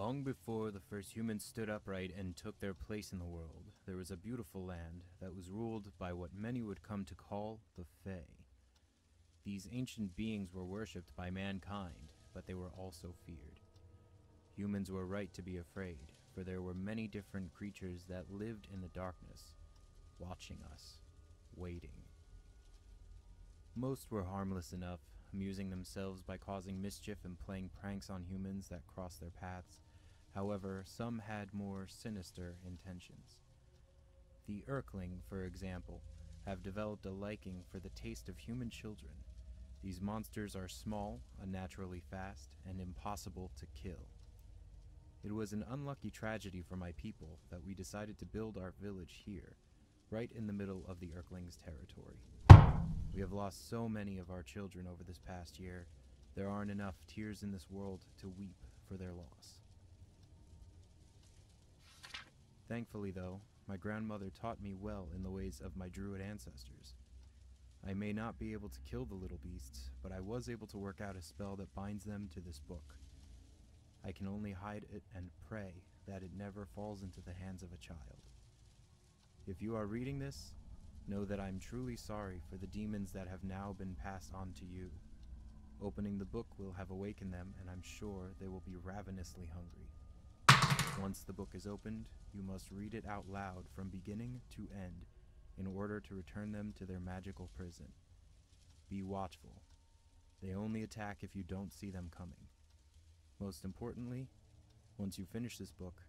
Long before the first humans stood upright and took their place in the world, there was a beautiful land that was ruled by what many would come to call the Fae. These ancient beings were worshipped by mankind, but they were also feared. Humans were right to be afraid, for there were many different creatures that lived in the darkness, watching us, waiting. Most were harmless enough, amusing themselves by causing mischief and playing pranks on humans that crossed their paths. However, some had more sinister intentions. The Urkling, for example, have developed a liking for the taste of human children. These monsters are small, unnaturally fast, and impossible to kill. It was an unlucky tragedy for my people that we decided to build our village here, right in the middle of the Urkling's territory. We have lost so many of our children over this past year. There aren't enough tears in this world to weep for their loss. Thankfully, though, my grandmother taught me well in the ways of my druid ancestors. I may not be able to kill the little beasts, but I was able to work out a spell that binds them to this book. I can only hide it and pray that it never falls into the hands of a child. If you are reading this, know that I'm truly sorry for the demons that have now been passed on to you. Opening the book will have awakened them, and I'm sure they will be ravenously hungry. Once the book is opened, you must read it out loud from beginning to end in order to return them to their magical prison. Be watchful. They only attack if you don't see them coming. Most importantly, once you finish this book,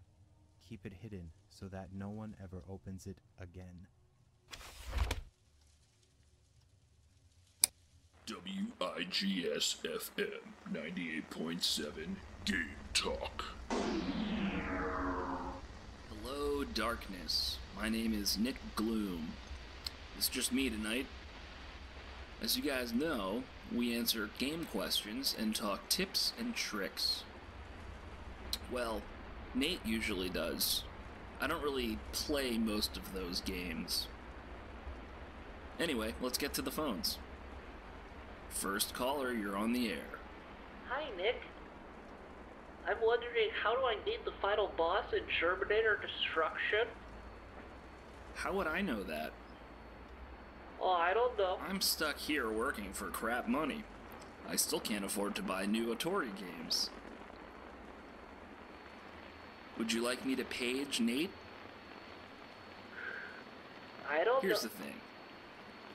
keep it hidden so that no one ever opens it again. WIGS-FM 98.7 Game Talk. Hello, darkness. My name is Nick Gloom. It's just me tonight. As you guys know, we answer game questions and talk tips and tricks. Well, Nate usually does. I don't really play most of those games. Anyway, let's get to the phones. First caller, you're on the air. Hi, Nick. I'm wondering, how do I beat the final boss in Terminator Destruction? How would I know that? Oh, I don't know. I'm stuck here working for crap money. I still can't afford to buy new Atari games. Would you like me to page Nate? I don't know. Here's the thing.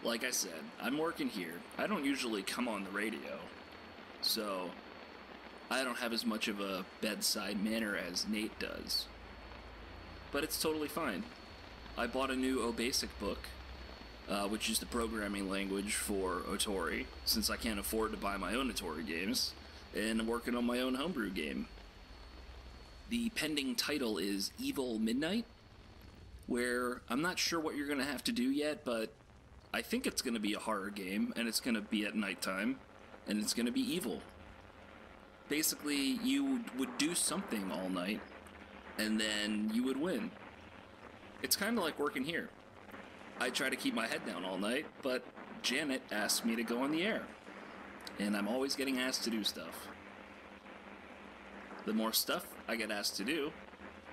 Like I said, I'm working here. I don't usually come on the radio. So, I don't have as much of a bedside manner as Nate does. But it's totally fine. I bought a new OBasic book, which is the programming language for Atari, since I can't afford to buy my own Atari games, and I'm working on my own homebrew game. The pending title is Evil Midnight, where I'm not sure what you're going to have to do yet, but I think it's going to be a horror game, and it's going to be at nighttime, and it's going to be evil. Basically, you would do something all night, and then you would win. It's kind of like working here. I try to keep my head down all night, but Janet asked me to go on the air, and I'm always getting asked to do stuff. The more stuff I get asked to do,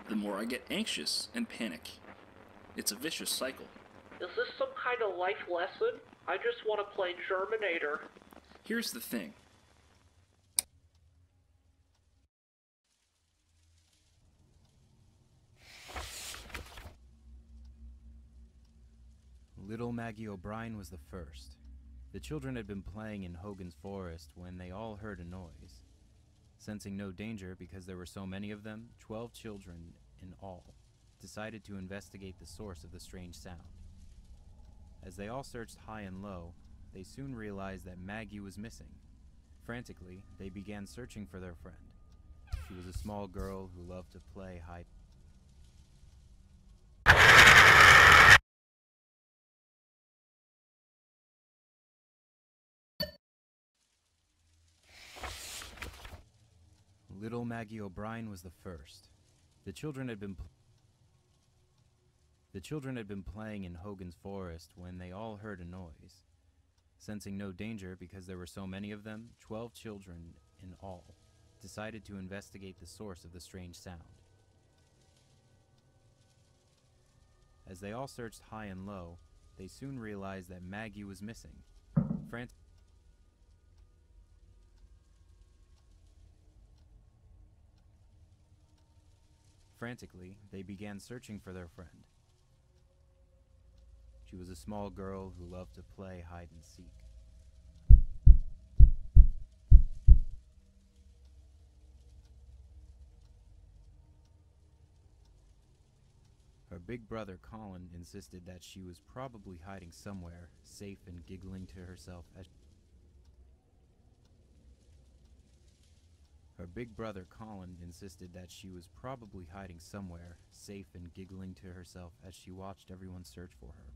the more I get anxious and panic. It's a vicious cycle. Is this some kind of life lesson? I just want to play Terminator. Here's the thing. Little Maggie O'Brien was the first. The children had been playing in Hogan's Forest when they all heard a noise. Sensing no danger because there were so many of them, 12 children in all decided to investigate the source of the strange sound. As they all searched high and low, they soon realized that Maggie was missing. Frantically, they began searching for their friend. She was a small girl who loved to play hide. Little Maggie O'Brien was the first. The children had been playing in Hogan's Forest when they all heard a noise. Sensing no danger because there were so many of them, 12 children in all decided to investigate the source of the strange sound. As they all searched high and low, they soon realized that Maggie was missing. Frantically, they began searching for their friend. She was a small girl who loved to play hide and seek. Her big brother Colin insisted that she was probably hiding somewhere, safe and giggling to herself as she watched everyone search for her.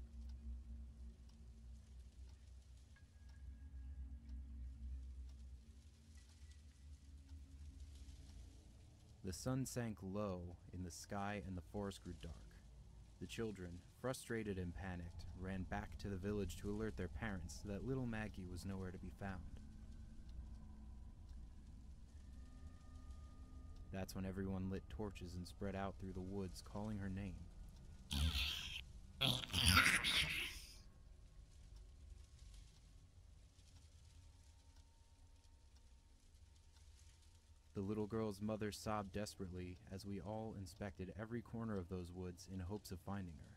The sun sank low in the sky and the forest grew dark. The children, frustrated and panicked, ran back to the village to alert their parents that little Maggie was nowhere to be found. That's when everyone lit torches and spread out through the woods, calling her name. The little girl's mother sobbed desperately as we all inspected every corner of those woods in hopes of finding her.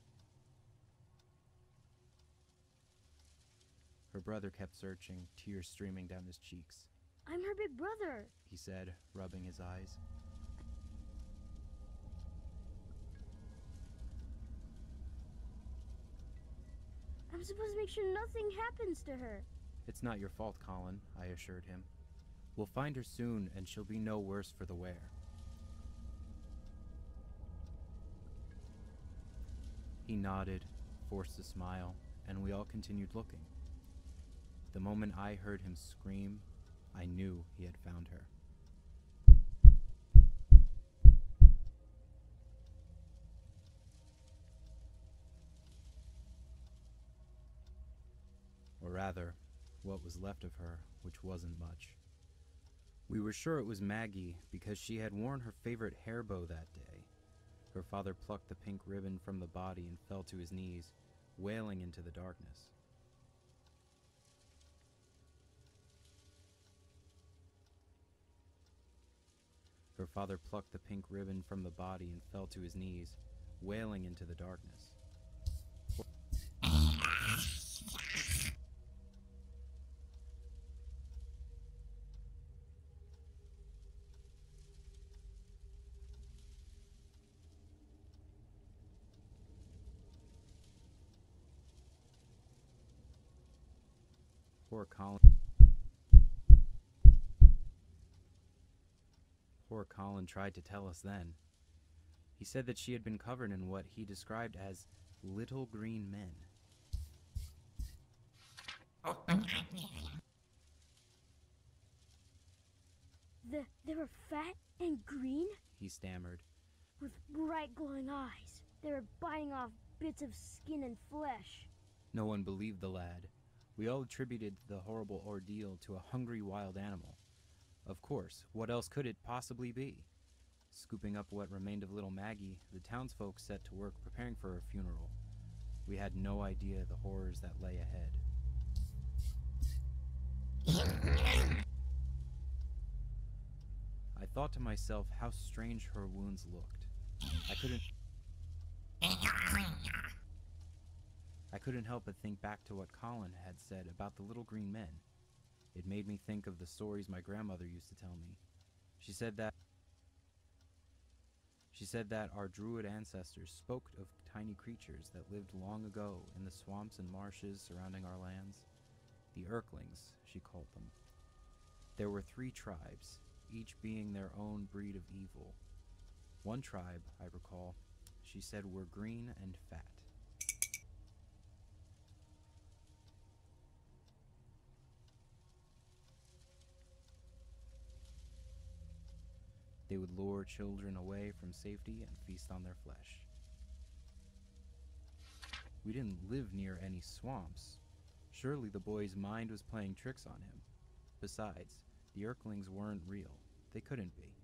Her brother kept searching, tears streaming down his cheeks. I'm her big brother, he said, rubbing his eyes. I'm supposed to make sure nothing happens to her. It's not your fault, Colin, I assured him. We'll find her soon, and she'll be no worse for the wear. He nodded, forced a smile, and we all continued looking. The moment I heard him scream, I knew he had found her. Or rather, what was left of her, which wasn't much. We were sure it was Maggie because she had worn her favorite hair bow that day. Her father plucked the pink ribbon from the body and fell to his knees, wailing into the darkness. Her father plucked the pink ribbon from the body and fell to his knees, wailing into the darkness. Poor Colin tried to tell us then. He said that she had been covered in what he described as little green men. They were fat and green? He stammered. With bright glowing eyes. They were biting off bits of skin and flesh. No one believed the lad. We all attributed the horrible ordeal to a hungry wild animal. Of course, what else could it possibly be? Scooping up what remained of little Maggie, the townsfolk set to work preparing for her funeral. We had no idea the horrors that lay ahead. I thought to myself how strange her wounds looked. I couldn't help but think back to what Colin had said about the little green men. It made me think of the stories my grandmother used to tell me. She said that our druid ancestors spoke of tiny creatures that lived long ago in the swamps and marshes surrounding our lands. The Earthlings, she called them. There were 3 tribes, each being their own breed of evil. One tribe, I recall, she said were green and fat. They would lure children away from safety and feast on their flesh. We didn't live near any swamps. Surely the boy's mind was playing tricks on him. Besides, the Earthlings weren't real. They couldn't be.